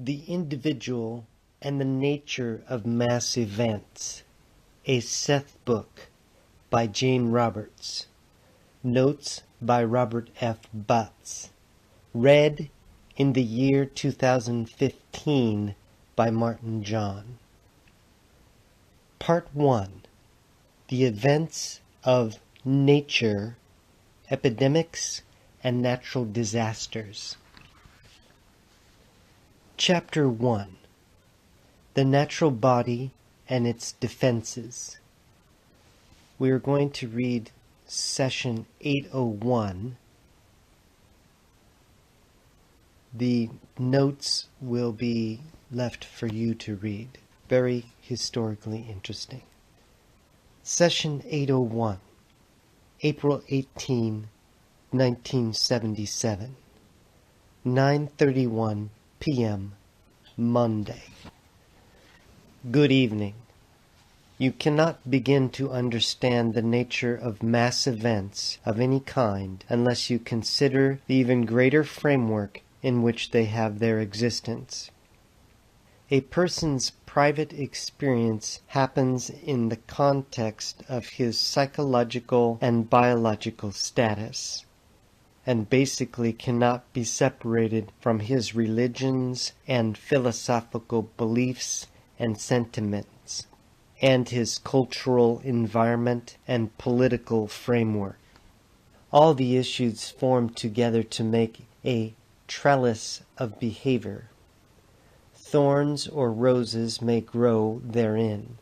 The Individual and the Nature of Mass Events, a Seth book by Jane Roberts. Notes by Robert F. Butts. Read in the year 2015 by Martin John. Part 1. The Events of Nature, Epidemics, and Natural Disasters. Chapter 1. The Natural Body and Its Defenses. We are going to read session 801. The notes will be left for you to read. Very historically interesting. Session 801, April 18, 1977, 9:31 p.m., Monday. Good evening. You cannot begin to understand the nature of mass events of any kind unless you consider the even greater framework in which they have their existence. A person's private experience happens in the context of his psychological and biological status, and basically cannot be separated from his religions and philosophical beliefs and sentiments, and his cultural environment and political framework. All the issues form together to make a trellis of behavior. Thorns or roses may grow therein.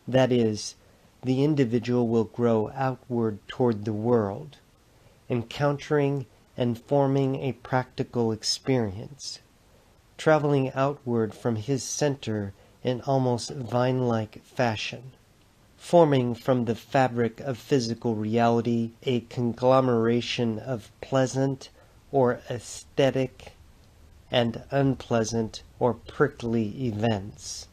That is, the individual will grow outward toward the world, encountering and forming a practical experience, traveling outward from his center in almost vine-like fashion, forming from the fabric of physical reality a conglomeration of pleasant or aesthetic and unpleasant or prickly events.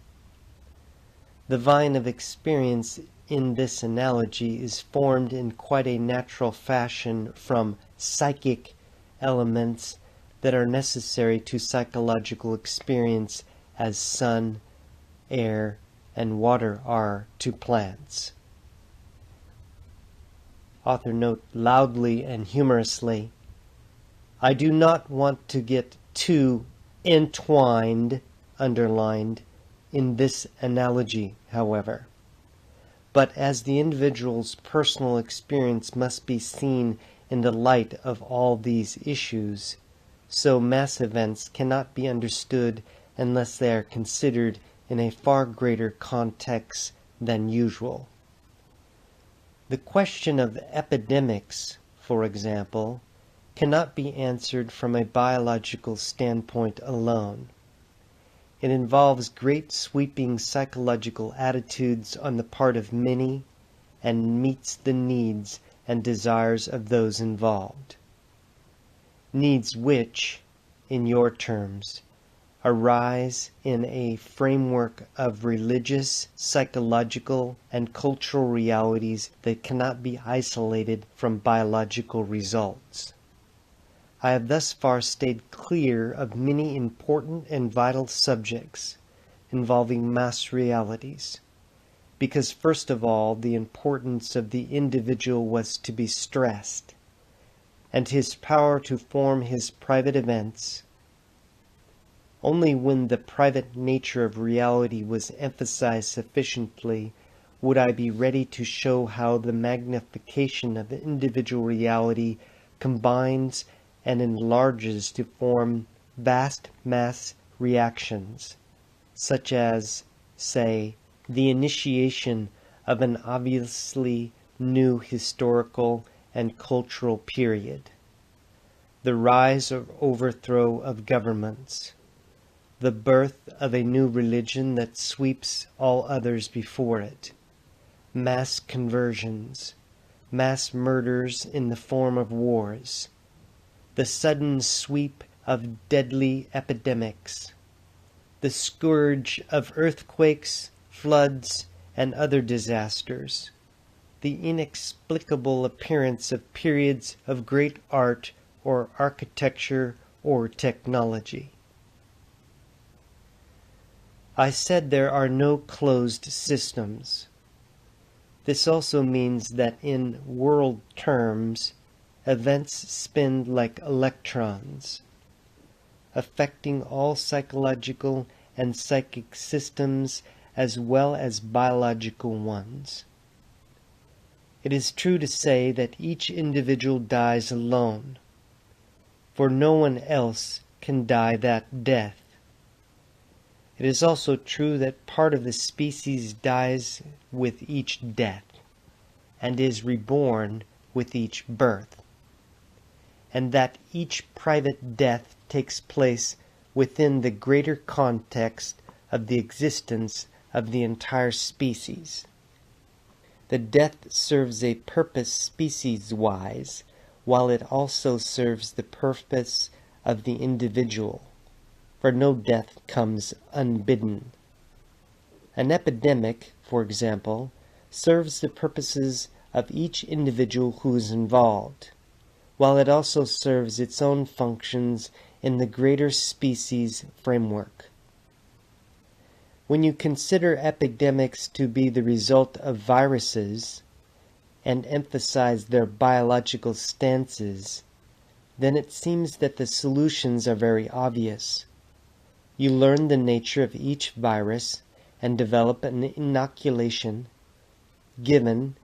The vine of experience in this analogy is formed in quite a natural fashion from psychic elements that are necessary to psychological experience as sun, air, and water are to plants. Author note loudly and humorously, I do not want to get too entwined, underlined, in this analogy, however. But as the individual's personal experience must be seen in the light of all these issues, so mass events cannot be understood unless they are considered in a far greater context than usual. The question of epidemics, for example, cannot be answered from a biological standpoint alone. It involves great sweeping psychological attitudes on the part of many and meets the needs and desires of those involved. Needs which, in your terms, arise in a framework of religious, psychological, and cultural realities that cannot be isolated from biological results. I have thus far stayed clear of many important and vital subjects involving mass realities, because first of all the importance of the individual was to be stressed, and his power to form his private events. Only when the private nature of reality was emphasized sufficiently would I be ready to show how the magnification of individual reality combines and enlarges to form vast mass reactions, such as, say, the initiation of an obviously new historical and cultural period, the rise or overthrow of governments, the birth of a new religion that sweeps all others before it, mass conversions, mass murders in the form of wars, the sudden sweep of deadly epidemics, the scourge of earthquakes, floods, and other disasters, the inexplicable appearance of periods of great art or architecture or technology. I said there are no closed systems. This also means that in world terms, events spin like electrons, affecting all psychological and psychic systems as well as biological ones. It is true to say that each individual dies alone, for no one else can die that death. It is also true that part of the species dies with each death, and is reborn with each birth, and that each private death takes place within the greater context of the existence of the entire species. The death serves a purpose species-wise, while it also serves the purpose of the individual, for no death comes unbidden. An epidemic, for example, serves the purposes of each individual who is involved, while it also serves its own functions in the greater species framework. When you consider epidemics to be the result of viruses and emphasize their biological stances, then it seems that the solutions are very obvious. You learn the nature of each virus and develop an inoculation, given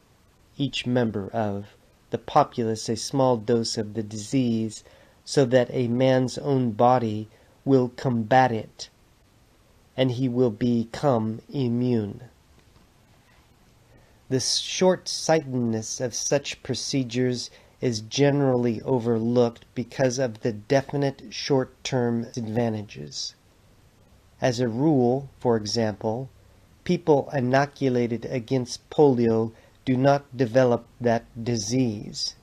each member of the populace a small dose of the disease so that a man's own body will combat it, and he will become immune. The short-sightedness of such procedures is generally overlooked because of the definite short-term advantages. As a rule, for example, people inoculated against polio do not develop that disease.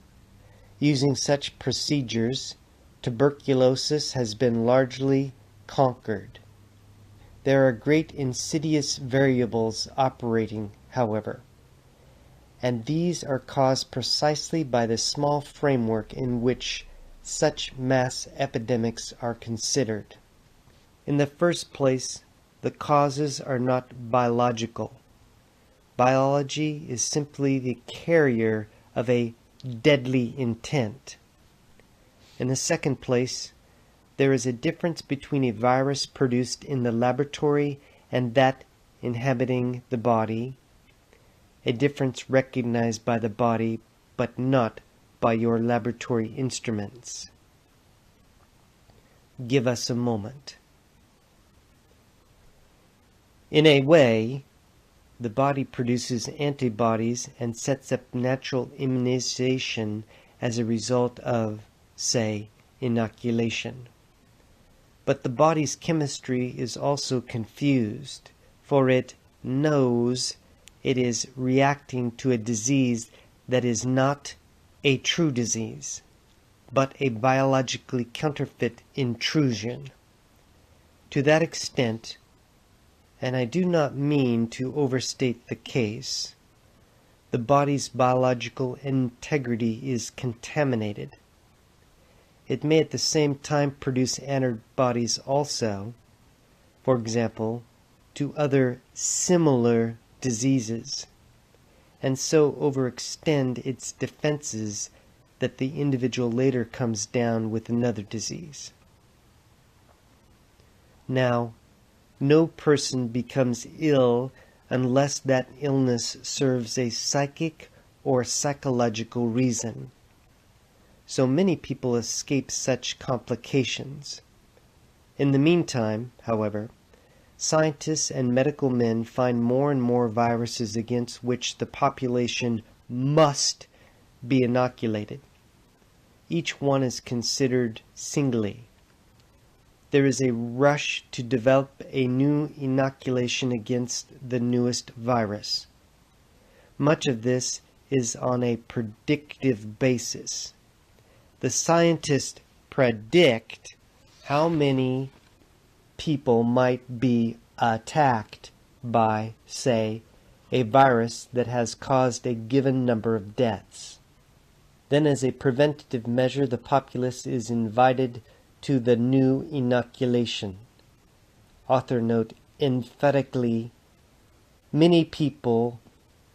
Using such procedures, tuberculosis has been largely conquered. There are great insidious variables operating, however, and these are caused precisely by the small framework in which such mass epidemics are considered. In the first place, the causes are not biological. Biology is simply the carrier of a deadly intent. In the second place, there is a difference between a virus produced in the laboratory and that inhabiting the body, a difference recognized by the body but not by your laboratory instruments. Give us a moment. In a way, the body produces antibodies and sets up natural immunization as a result of, say, inoculation. But the body's chemistry is also confused, for it knows it is reacting to a disease that is not a true disease, but a biologically counterfeit intrusion. To that extent, and I do not mean to overstate the case, the body's biological integrity is contaminated. It may at the same time produce antibodies also, for example, to other similar diseases, and so overextend its defenses that the individual later comes down with another disease. Now, no person becomes ill unless that illness serves a psychic or psychological reason. So many people escape such complications. In the meantime, however, scientists and medical men find more and more viruses against which the population must be inoculated. Each one is considered singly. There is a rush to develop a new inoculation against the newest virus. Much of this is on a predictive basis. The scientists predict how many people might be attacked by, say, a virus that has caused a given number of deaths. Then, as a preventative measure, the populace is invited to the new inoculation. Author note emphatically, many people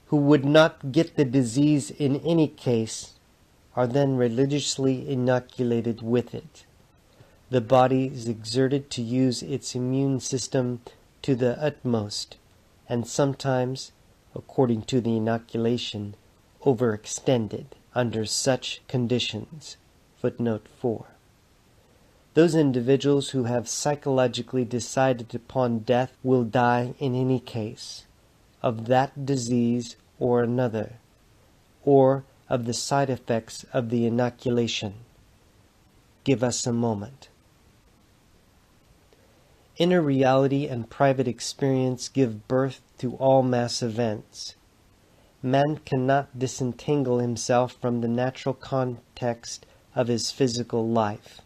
who would not get the disease in any case are then religiously inoculated with it. The body is exerted to use its immune system to the utmost, and sometimes, according to the inoculation, overextended under such conditions. Footnote 4. Those individuals who have psychologically decided upon death will die in any case, of that disease or another, or of the side effects of the inoculation. Give us a moment. Inner reality and private experience give birth to all mass events. Man cannot disentangle himself from the natural context of his physical life.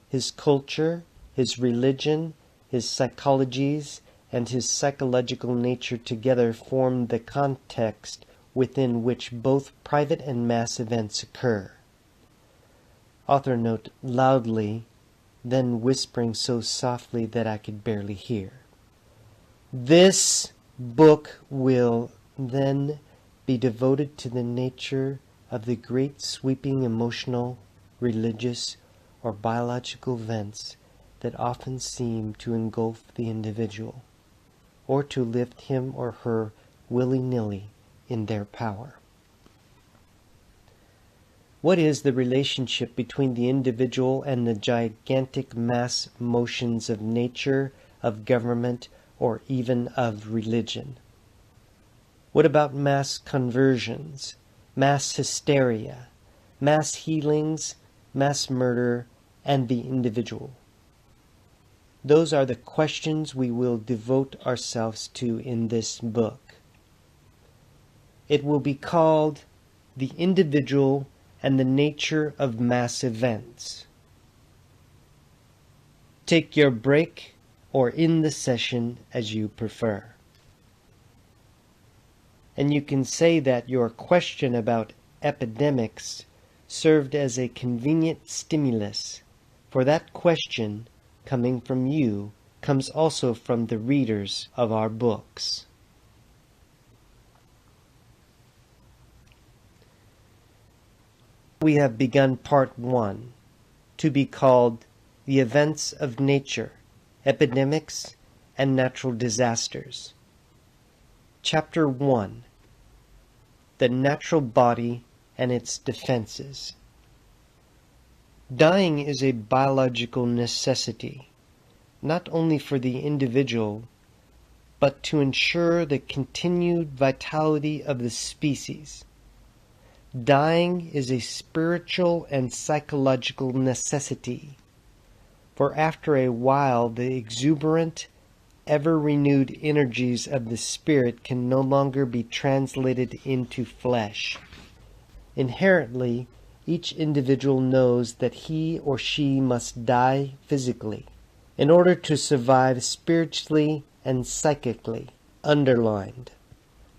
His culture, his religion, his psychologies, and his psychological nature together form the context within which both private and mass events occur. Author note loudly, then whispering so softly that I could barely hear. This book will then be devoted to the nature of the great sweeping emotional, religious, or biological events that often seem to engulf the individual, or to lift him or her willy-nilly in their power. What is the relationship between the individual and the gigantic mass motions of nature, of government, or even of religion? What about mass conversions, mass hysteria, mass healings, mass murder, and the individual? Those are the questions we will devote ourselves to in this book. It will be called The Individual and the Nature of Mass Events. Take your break or end the session as you prefer. And you can say that your question about epidemics served as a convenient stimulus, for that question, coming from you, comes also from the readers of our books. We have begun part 1, to be called The Events of Nature, Epidemics, and Natural Disasters. Chapter 1, The Natural Body and its Defenses. Dying is a biological necessity, not only for the individual, but to ensure the continued vitality of the species. Dying is a spiritual and psychological necessity, for after a while the exuberant, ever-renewed energies of the spirit can no longer be translated into flesh. Inherently, each individual knows that he or she must die physically in order to survive spiritually and psychically. Underlined.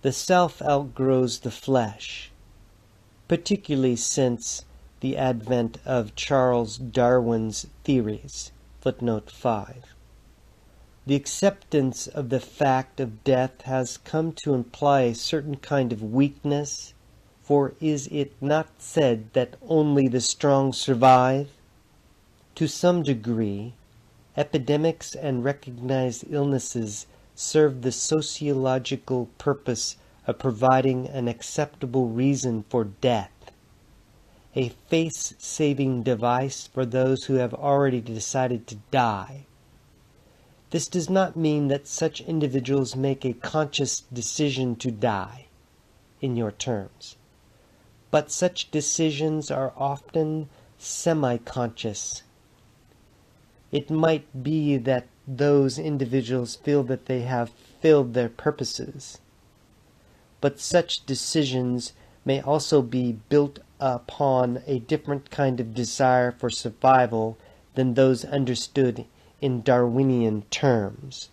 The self outgrows the flesh, particularly since the advent of Charles Darwin's theories. Footnote 5. The acceptance of the fact of death has come to imply a certain kind of weakness, for is it not said that only the strong survive? To some degree, epidemics and recognized illnesses serve the sociological purpose of providing an acceptable reason for death, a face-saving device for those who have already decided to die. This does not mean that such individuals make a conscious decision to die, in your terms, but such decisions are often semi-conscious. It might be that those individuals feel that they have fulfilled their purposes, but such decisions may also be built upon a different kind of desire for survival than those understood in Darwinian terms.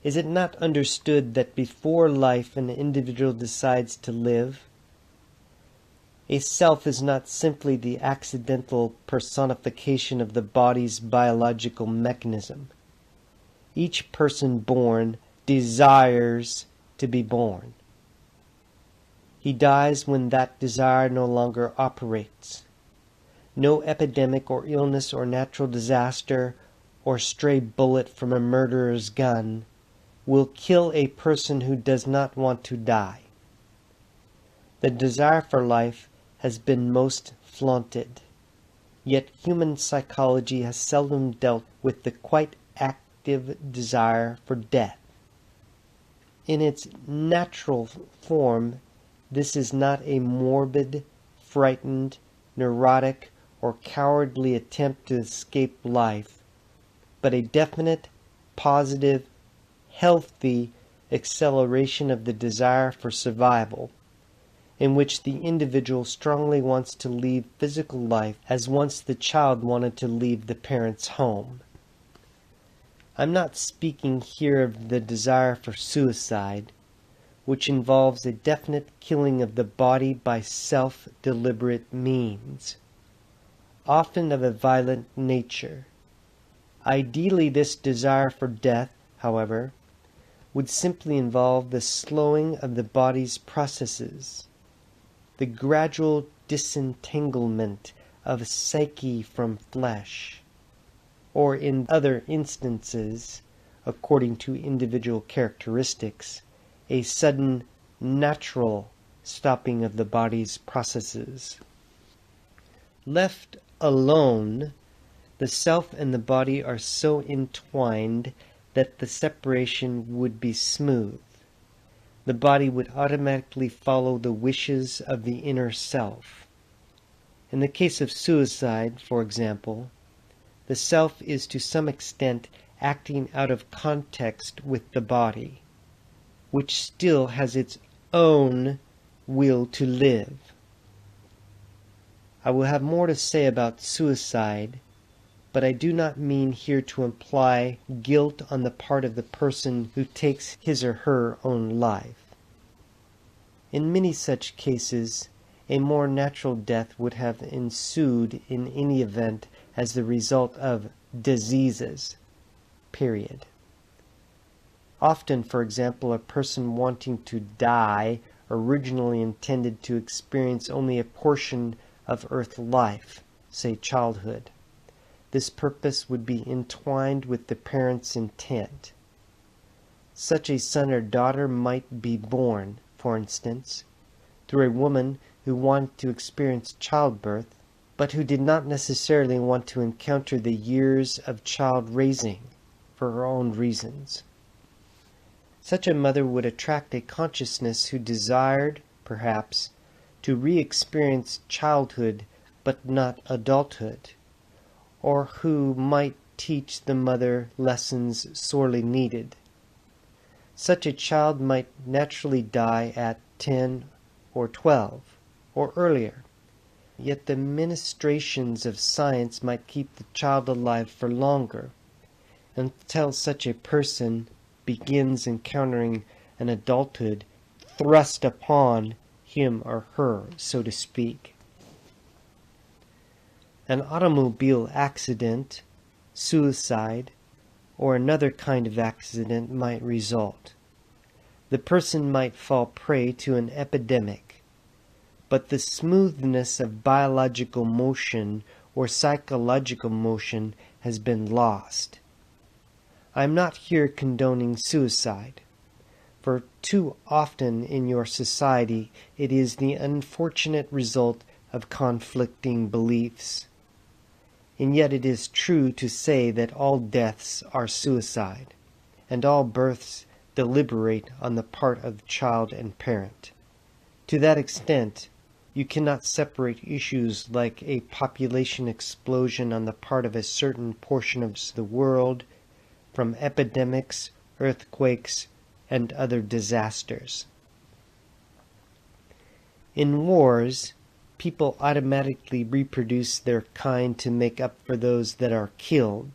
Is it not understood that before life an individual decides to live? A self is not simply the accidental personification of the body's biological mechanism. Each person born desires to be born. He dies when that desire no longer operates. No epidemic or illness or natural disaster or stray bullet from a murderer's gun will kill a person who does not want to die. The desire for life has been most flaunted, yet human psychology has seldom dealt with the quite active desire for death. In its natural form, this is not a morbid, frightened, neurotic, or cowardly attempt to escape life, but a definite, positive, healthy acceleration of the desire for survival, in which the individual strongly wants to leave physical life as once the child wanted to leave the parent's home. I'm not speaking here of the desire for suicide, which involves a definite killing of the body by self-deliberate means, often of a violent nature. Ideally, this desire for death, however, would simply involve the slowing of the body's processes, the gradual disentanglement of psyche from flesh, or in other instances, according to individual characteristics, a sudden, natural stopping of the body's processes. Left alone, the self and the body are so entwined that the separation would be smooth. The body would automatically follow the wishes of the inner self. In the case of suicide, for example, the self is to some extent acting out of context with the body, which still has its own will to live. I will have more to say about suicide, but I do not mean here to imply guilt on the part of the person who takes his or her own life. In many such cases, a more natural death would have ensued in any event as the result of diseases, period. Often, for example, a person wanting to die originally intended to experience only a portion of earth life, say childhood. This purpose would be entwined with the parent's intent. Such a son or daughter might be born, for instance, through a woman who wanted to experience childbirth, but who did not necessarily want to encounter the years of child raising for her own reasons. Such a mother would attract a consciousness who desired, perhaps, to re-experience childhood but not adulthood, or who might teach the mother lessons sorely needed. Such a child might naturally die at 10 or 12, or earlier, yet the ministrations of science might keep the child alive for longer, until such a person begins encountering an adulthood thrust upon him or her, so to speak. An automobile accident, suicide, or another kind of accident might result. The person might fall prey to an epidemic, but the smoothness of biological motion or psychological motion has been lost. I am not here condoning suicide, for too often in your society it is the unfortunate result of conflicting beliefs. And yet it is true to say that all deaths are suicide, and all births deliberate on the part of child and parent. To that extent, you cannot separate issues like a population explosion on the part of a certain portion of the world from epidemics, earthquakes, and other disasters. In wars, people automatically reproduce their kind to make up for those that are killed.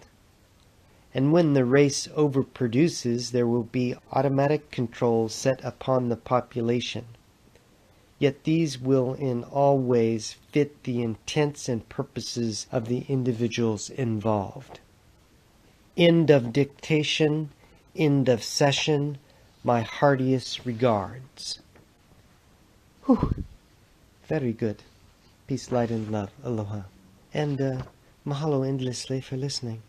And when the race overproduces, there will be automatic controls set upon the population. Yet these will in all ways fit the intents and purposes of the individuals involved. End of dictation. End of session. My heartiest regards. Whew. Very good. Peace, light, and love. Aloha. And mahalo endlessly for listening.